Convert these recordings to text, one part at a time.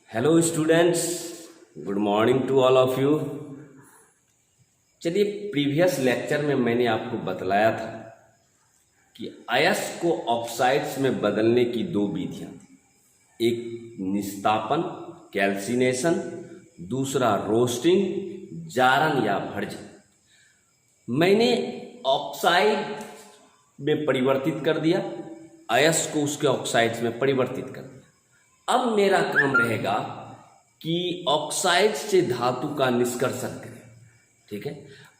Hello students, good morning to all of you. चलिए, previous lecture में मैंने आपको बतलाया था कि अयस्क को ऑक्साइड्स में बदलने की दो विधियां थी। एक निस्तापन कैल्सिनेशन, दूसरा रोस्टिंग जारन या भर्जन। मैंने ऑक्साइड में परिवर्तित कर दिया, अयस्क को उसके ऑक्साइड्स में परिवर्तित कर दिया। अब मेरा काम रहेगा कि ऑक्साइड से धातु का निष्कर्षण करें। ठीक है,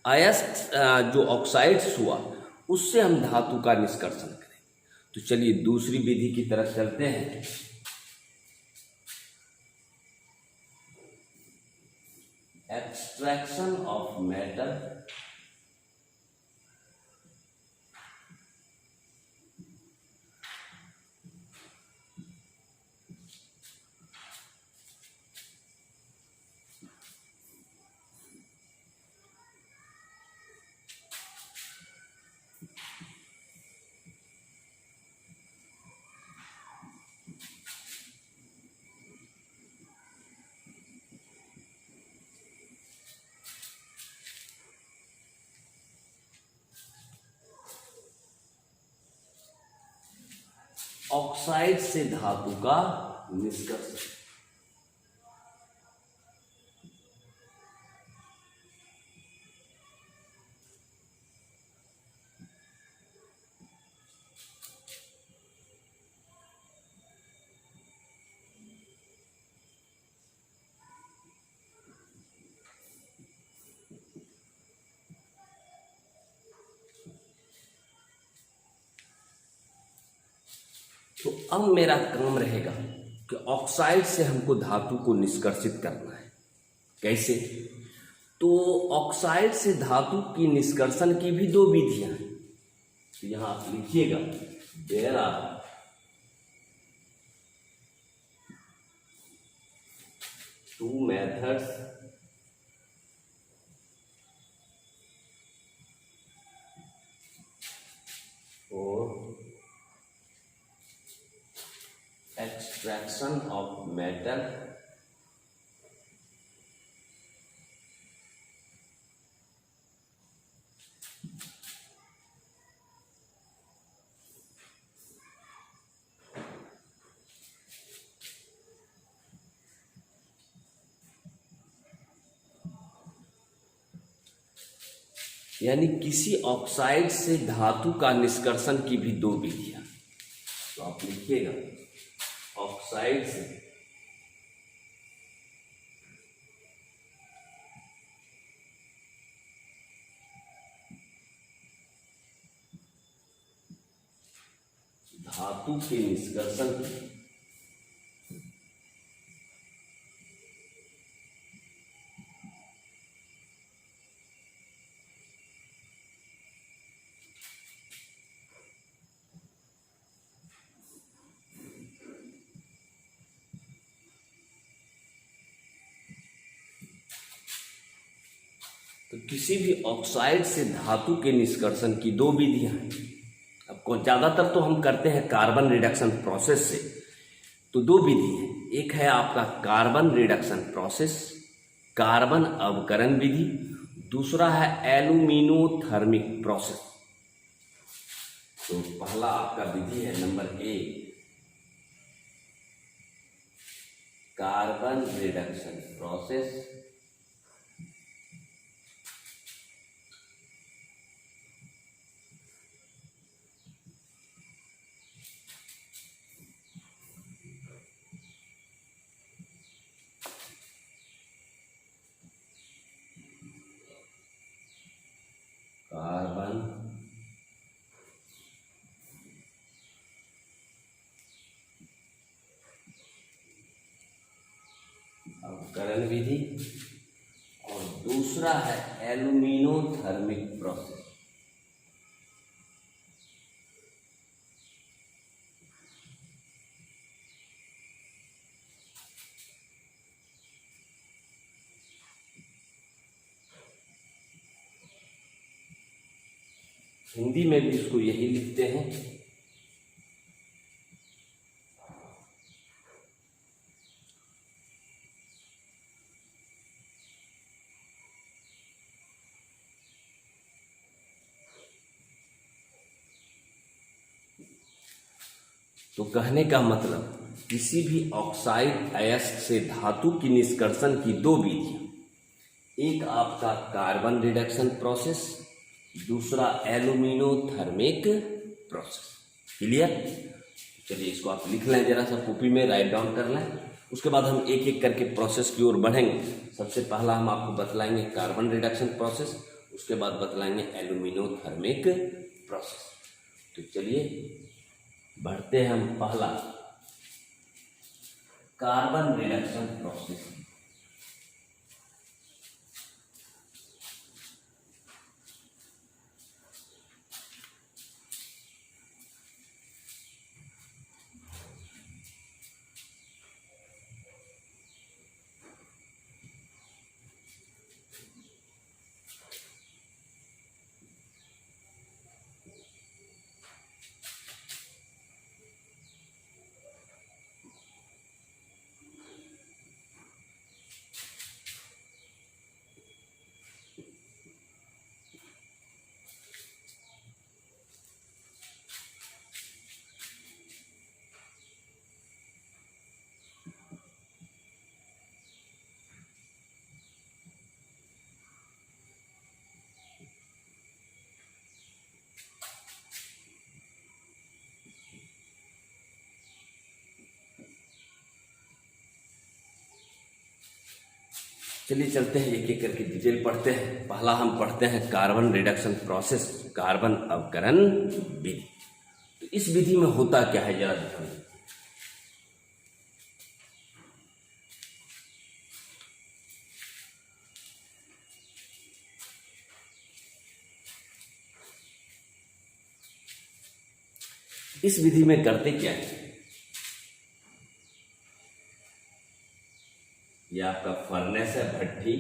अयस्क जो ऑक्साइड्स हुआ उससे हम धातु का निष्कर्षण करें। तो चलिए दूसरी विधि की तरफ चलते हैं। एक्सट्रैक्शन ऑफ मेटल ऑक्साइड से धातु का निष्कर्षण। तो अब मेरा काम रहेगा कि ऑक्साइड से हमको धातु को निष्कर्षित करना है। कैसे? तो ऑक्साइड से धातु की निष्कर्षण की भी दो विधियां हैं। तो यहां आप लिखिएगा, there are two methods for extraction of metal यानी किसी ऑक्साइड से धातु का निष्कर्षण की भी दो विधियां। तो आप लिखिएगा, ऑक्साइड से धातु के निष्कर्षण की तो किसी भी ऑक्साइड से धातु के निष्कर्षण की दो विधियां हैं। अब ज़्यादातर तो हम करते हैं कार्बन रिडक्शन प्रोसेस से। तो दो विधि है, एक है आपका कार्बन रिडक्शन प्रोसेस, कार्बन अवकरण विधि, दूसरा है एल्यूमिनोथर्मिक प्रोसेस। तो पहला आपका विधि है number A, carbon reduction process. Carbon अवकरण विधि और दूसरा है एल्यूमिनोथर्मिक प्रोसेस। हिंदी में भी इसको यही लिखते हैं। तो कहने का मतलब किसी भी ऑक्साइड अयस्क से धातु की निष्कर्षण की दो विधियां, एक आपका कार्बन रिडक्शन प्रोसेस, दूसरा एल्यूमिनोथर्मिक प्रोसेस। क्लियर? चलिए इसको आप लिख लें, जरा सा कॉपी में राइट डाउन कर लें। उसके बाद हम एक एक करके प्रोसेस की ओर बढ़ेंगे। सबसे पहला हम आपको बतलाएंगे कार्बन रिडक्शन प्रोसेस, उसके बाद बतलाएंगे एल्यूमिनोथर्मिक प्रोसेस। तो चलिए बढ़ते हैं हम पहला कार्बन रिडक्शन प्रोसेस। चलिए चलते हैं एक एक करके डिटेल पढ़ते हैं। पहला हम पढ़ते हैं कार्बन रिडक्शन प्रोसेस, कार्बन अवकरण विधि। तो इस विधि में होता क्या है जरा ध्यान। इस विधि में करते क्या है, ये आपका फर्नेस है, भट्ठी।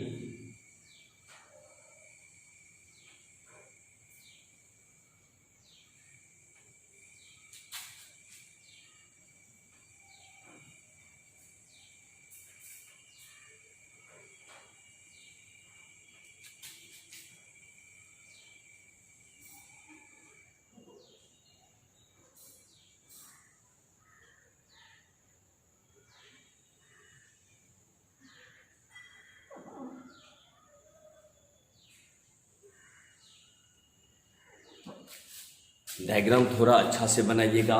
डायग्राम थोड़ा अच्छा से बनाइएगा।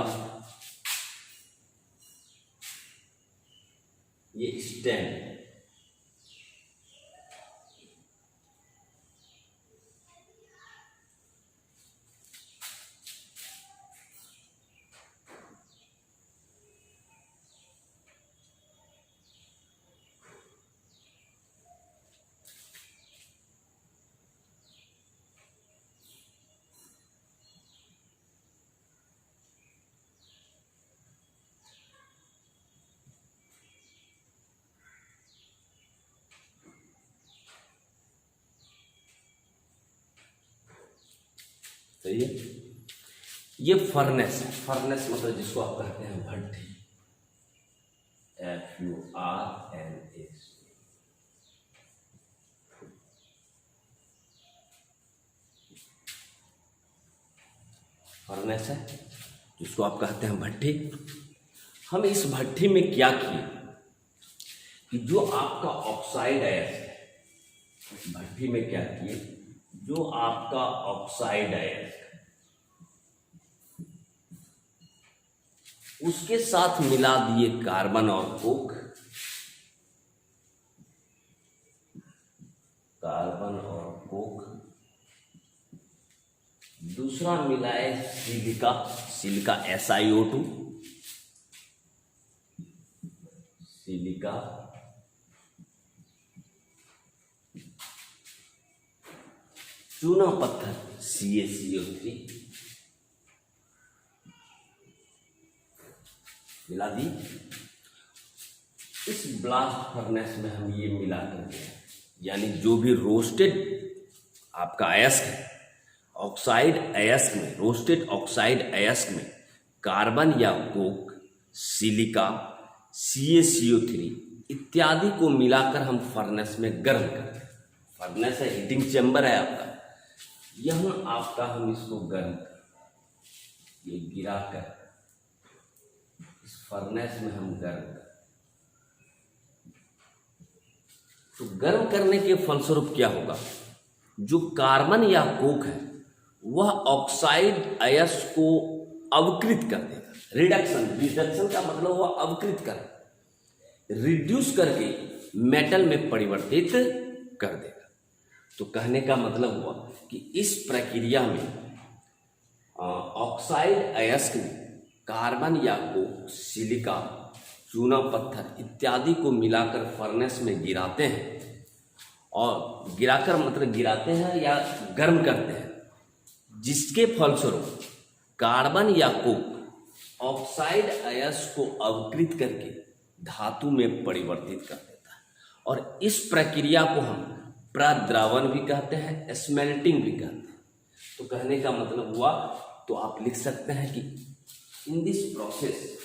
ये स्टैंड, सही है। ये फर्नेस है, फर्नेस मतलब जिसको आप कहते हैं भट्ठी, FURNS। फर्नेस है जिसको आप कहते हैं भट्ठी। हम इस भट्ठी में क्या किए कि जो आपका ऑक्साइड अयस्क है, भट्ठी में क्या किए, जो आपका ऑक्साइड अयस्क उसके साथ मिला दिए कार्बन और कोक, कार्बन और कोक। दूसरा मिलाए सिलिका, सिलिका SiO2, सिलिका। चूना पत्थर CaCO3 मिला दी। इस ब्लास्ट फर्नेस में हम ये मिला कर, यानी जो भी रोस्टेड आपका अयस्क है, ऑक्साइड अयस्क में, रोस्टेड ऑक्साइड अयस्क में कार्बन या कोक, सिलिका, CaCO3 इत्यादि को मिलाकर हम फर्नेस में गर्म करते हैं। फर्नेस है, हीटिंग चैम्बर है आपका। यहाँ आपका हम इसको गर्म कर, ये गिरा कर इस फर्नेस में हम गर्म कर, तो गर्म करने के फलस्वरूप क्या होगा, जो कार्बन या कोक है वह ऑक्साइड अयस्क को अवकृत कर देगा। रिडक्शन, रिडक्शन का मतलब वह अवकृत कर, रिड्यूस करके मेटल में परिवर्तित कर देगा। तो कहने का मतलब हुआ कि इस प्रक्रिया में ऑक्साइड अयस्क में कार्बन या कोक, सिलिका, चूना पत्थर इत्यादि को मिलाकर फर्नेस में गिराते हैं, और गिराकर मतलब गिराते हैं या गर्म करते हैं, जिसके फलस्वरूप कार्बन या कोक ऑक्साइड अयस्क को अवकृत करके धातु में परिवर्तित कर देता है। और इस प्रक्रिया को हम प्रद्रवण भी कहते हैं, स्मेल्टिंग भी कहते हैं। तो कहने का मतलब हुआ, तो आप लिख सकते हैं कि इन दिस प्रोसेस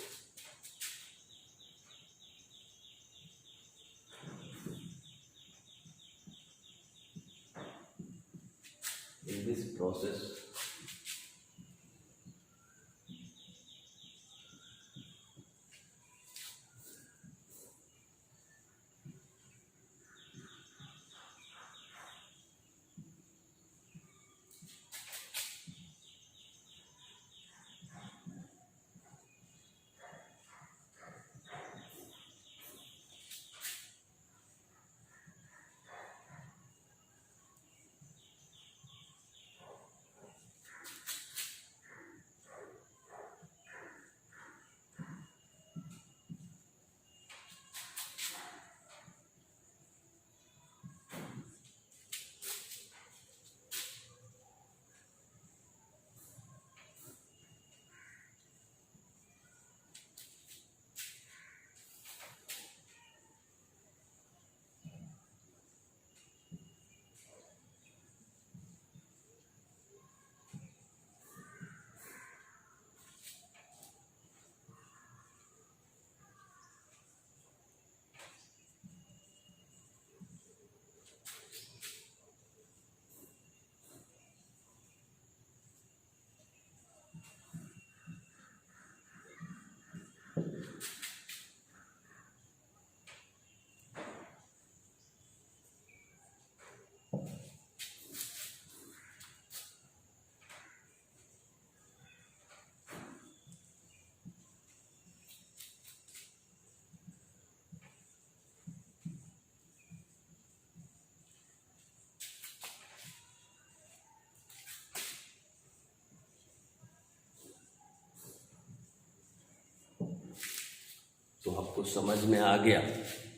तो आपको समझ में आ गया,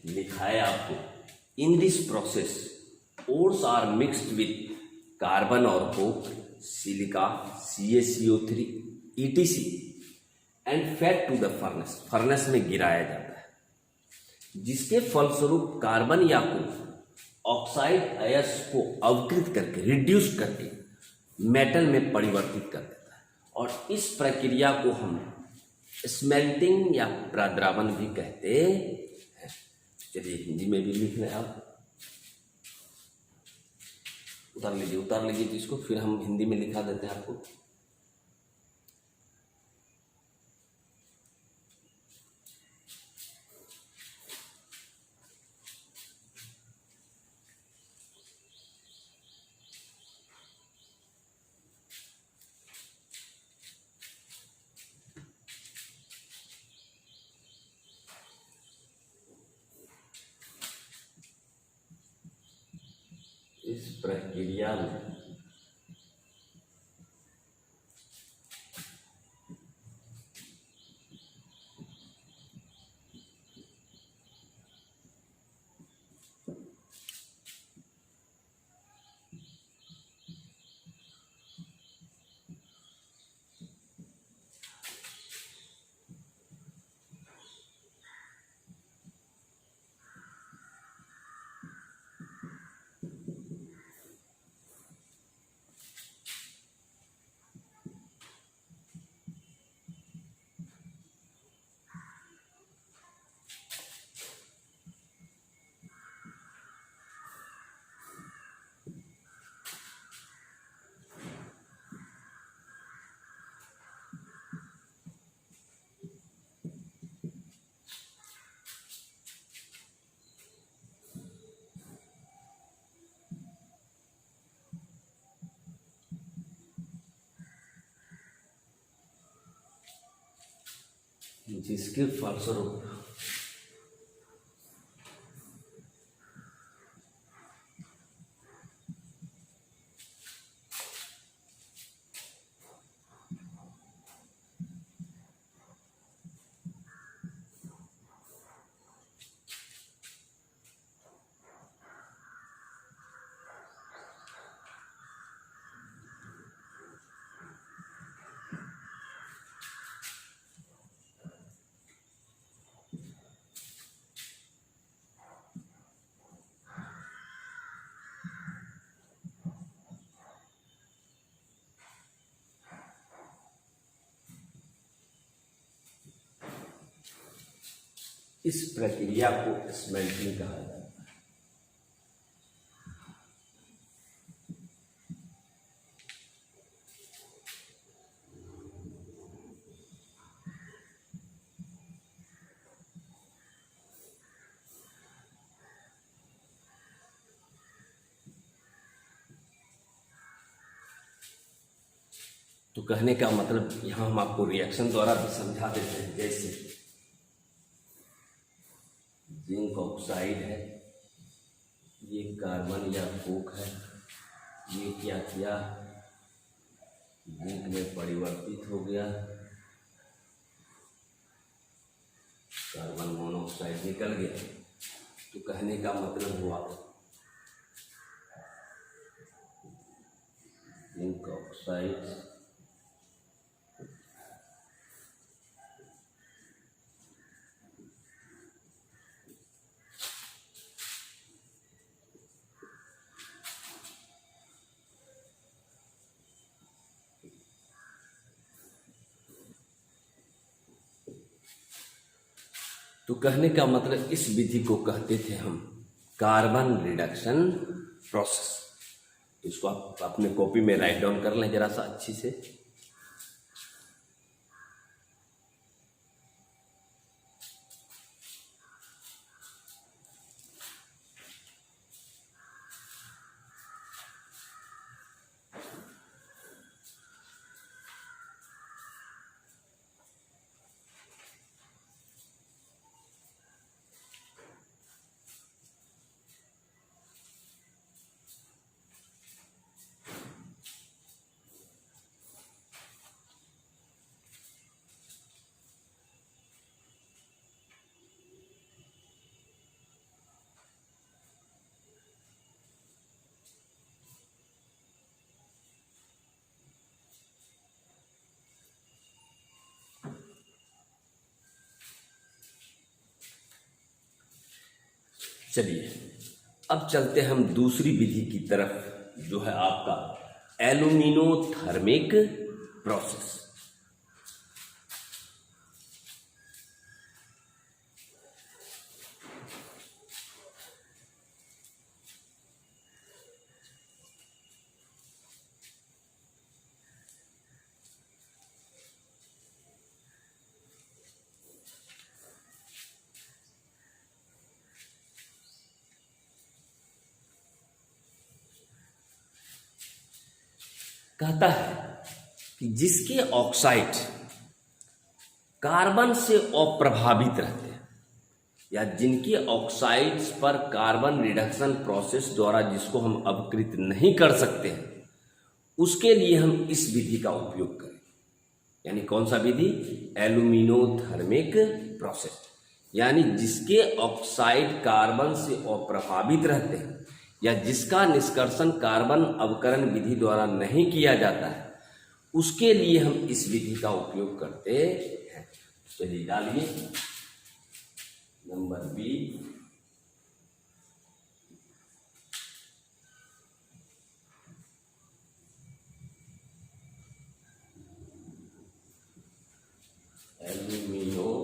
लिखा है आपको, in this process ores are mixed with carbon और coke, silica, CaCO3 ETC and fed to the furnace, furnace में गिराया जाता है, जिसके फलस्वरूप कार्बन या कोक ऑक्साइड अयस्क को अवकृत करके, रिड्यूस करके मेटल में परिवर्तित कर देता है। और इस प्रक्रिया को हम स्मेल्टिंग या प्रद्रवण भी कहते हैं। चलिए हिंदी में भी लिख लें, आप उतार लीजिए तो इसको, फिर हम हिंदी में लिखा देते हैं आपको। इस प्रक्रिया में जिसके फलस्वरूप इस प्रक्रिया को स्मेल्टिंग कहा जाता है। तो कहने का मतलब यहाँ हम आपको रिएक्शन द्वारा भी समझा देते हैं। जैसे जिंक ऑक्साइड है, ये कार्बन या कोक है, ये क्या किया, जिंक में परिवर्तित हो गया, कार्बन मोनोऑक्साइड निकल गया। तो कहने का मतलब हुआ जिंक ऑक्साइड तो कहने का मतलब इस विधि को कहते थे हम कार्बन रिडक्शन प्रोसेस। तो इसको आप अपने कॉपी में राइट डाउन कर लें जरा सा अच्छी से। चलिए अब चलते हम दूसरी विधि की तरफ, जो है आपका एल्यूमिनोथर्मिक प्रोसेस। कहता है कि जिसके ऑक्साइड कार्बन से अप्रभावित रहते हैं या जिनके ऑक्साइड्स पर कार्बन रिडक्शन प्रोसेस द्वारा जिसको हम अपकृत नहीं कर सकते हैं, उसके लिए हम इस विधि का उपयोग करें। यानी कौन सा विधि? एल्यूमिनोथर्मिक प्रोसेस। यानी जिसके ऑक्साइड कार्बन से अप्रभावित रहते हैं या जिसका निष्कर्षण कार्बन अवकरण विधि द्वारा नहीं किया जाता है, उसके लिए हम इस विधि का उपयोग करते हैं। चलिए डालिए नंबर बी। एल्यूमिनो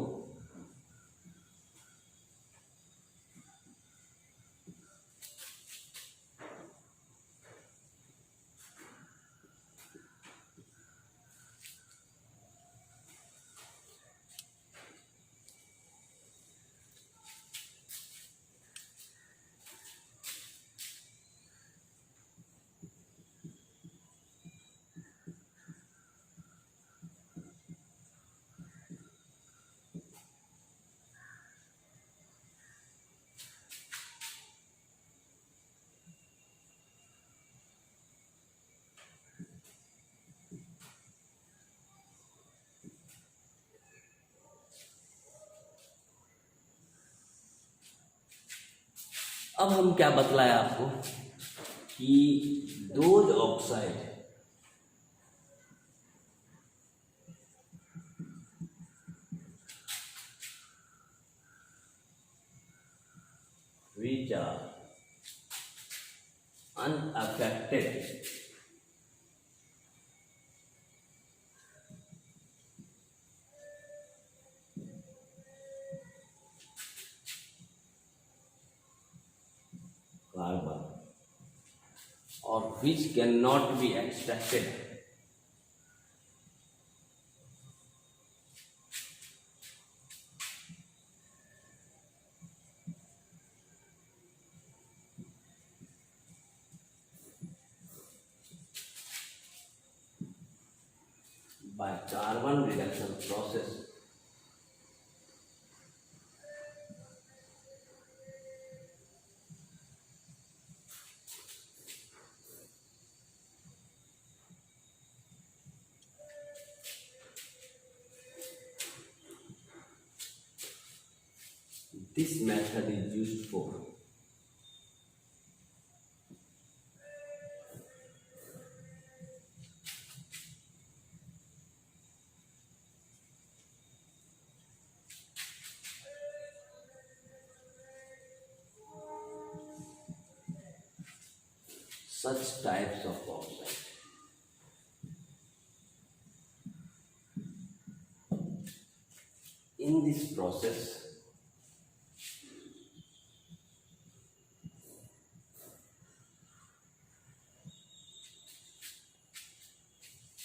अब हम क्या बतलाया आपको कि those oxide which are unaffected carbon or which cannot be extracted by carbon reduction process this method is used for such types of oxide. In this process,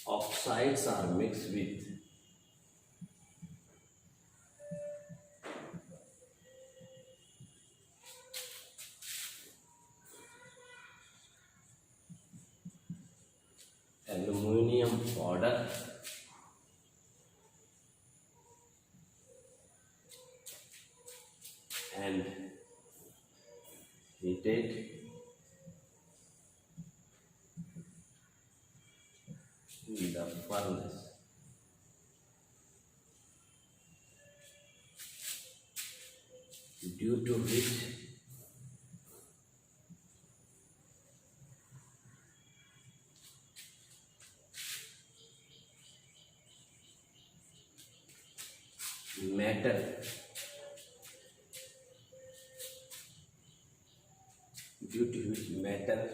oxides are mixed with aluminum powder and heated in the furnace. Due to which metal metal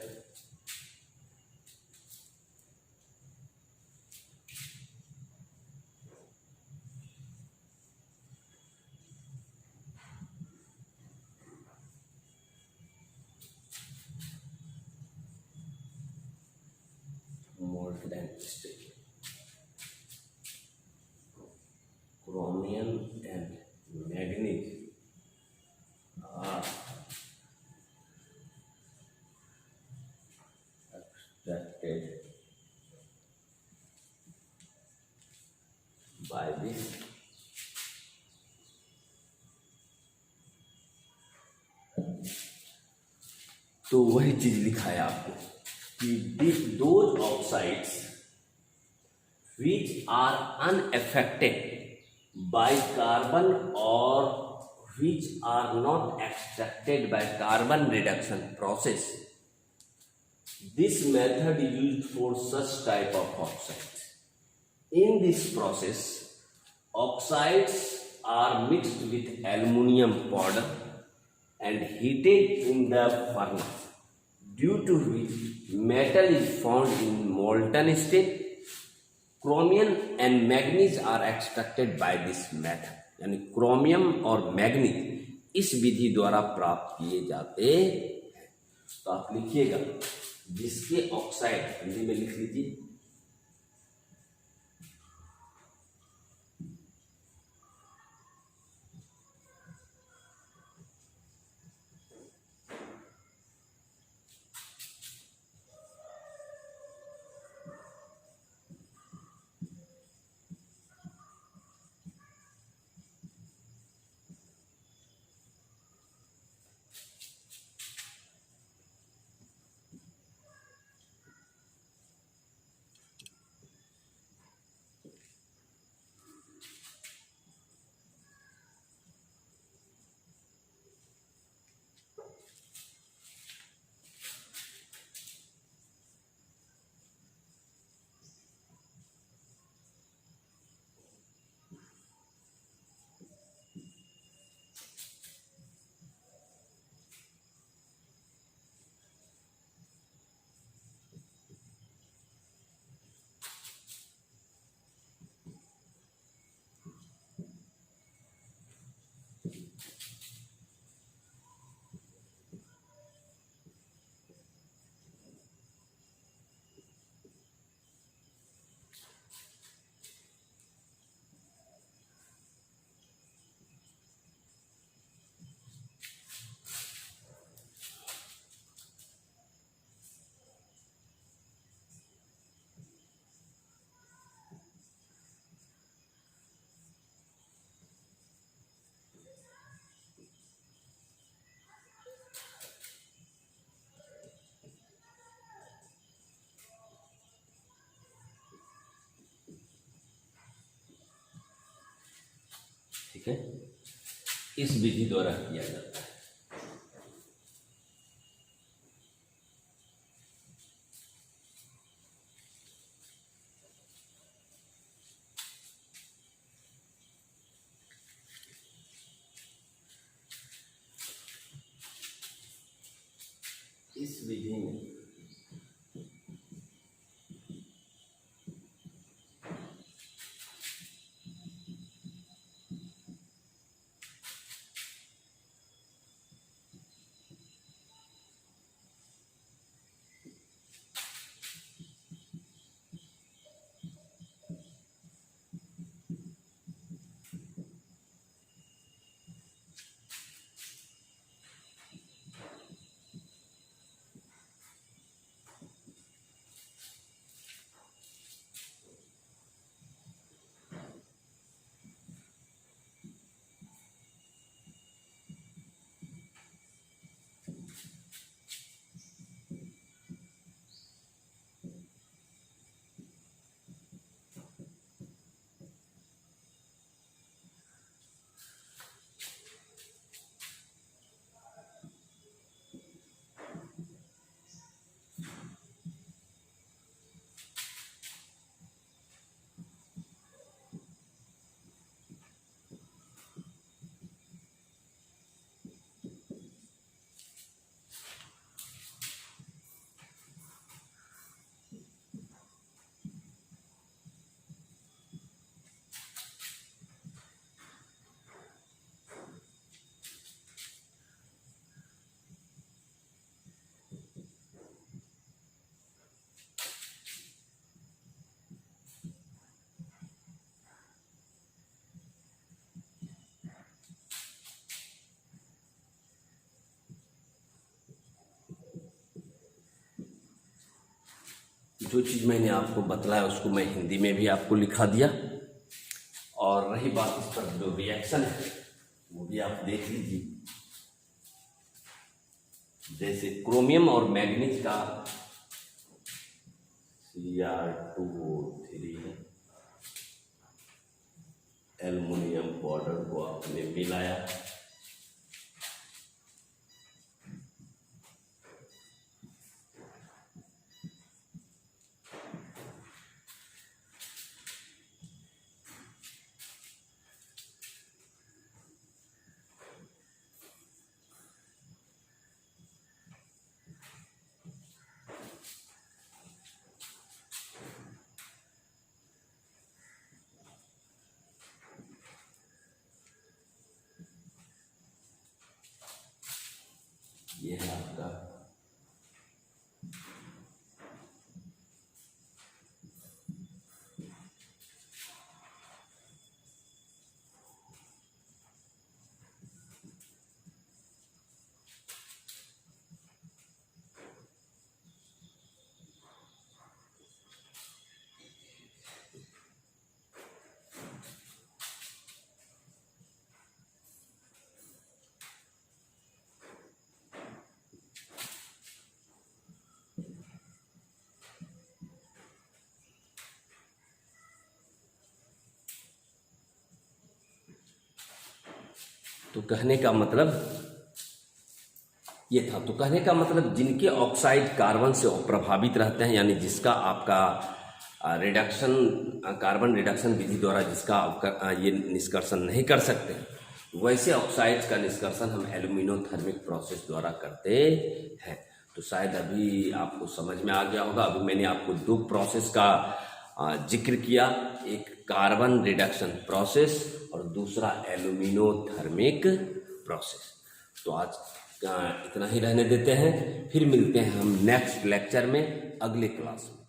molten steel, chromium and manganese are extracted by this तो वही चीज लिखा है आपको कि those oxides which are unaffected by carbon or which are not extracted by carbon reduction process. This method is used for such type of oxides. In this process, oxides are mixed with aluminum powder and heated in the furnace, due to which metal is found in molten state. Chromium and manganese are extracted by this method, यानी chromium और manganese इस विधि द्वारा प्राप्त किए जाते हैं। तो आप लिखिएगा जिसके ऑक्साइड हिंदी में लिख लीजिए ठीक है, इस विधि द्वारा किया जाता है। इस विधि में जो चीज़ मैंने आपको बतलाया उसको मैं हिंदी में भी आपको लिखा दिया। और रही बात इस पर जो रिएक्शन है वो भी आप देख लीजिए। जैसे क्रोमियम और मैग्नीज का Cr2O3 एल्युमिनियम पाउडर को आपने मिलाया, ये है आपका तो कहने का मतलब ये था। तो कहने का मतलब जिनके ऑक्साइड कार्बन से प्रभावित रहते हैं, यानी जिसका आपका रिडक्शन कार्बन रिडक्शन विधि द्वारा जिसका आपका ये निष्कर्षण नहीं कर सकते, वैसे ऑक्साइड्स का निष्कर्षण हम एल्यूमिनोथर्मिक प्रोसेस द्वारा करते हैं। तो शायद अभी आपको समझ में आ गया होगा। अभी मैंने आपको दो प्रोसेस का जिक्र किया, एक कार्बन रिडक्शन प्रोसेस और दूसरा एल्यूमिनोथर्मिक प्रोसेस। तो आज इतना ही रहने देते हैं, फिर मिलते हैं हम नेक्स्ट लेक्चर में अगले क्लास में।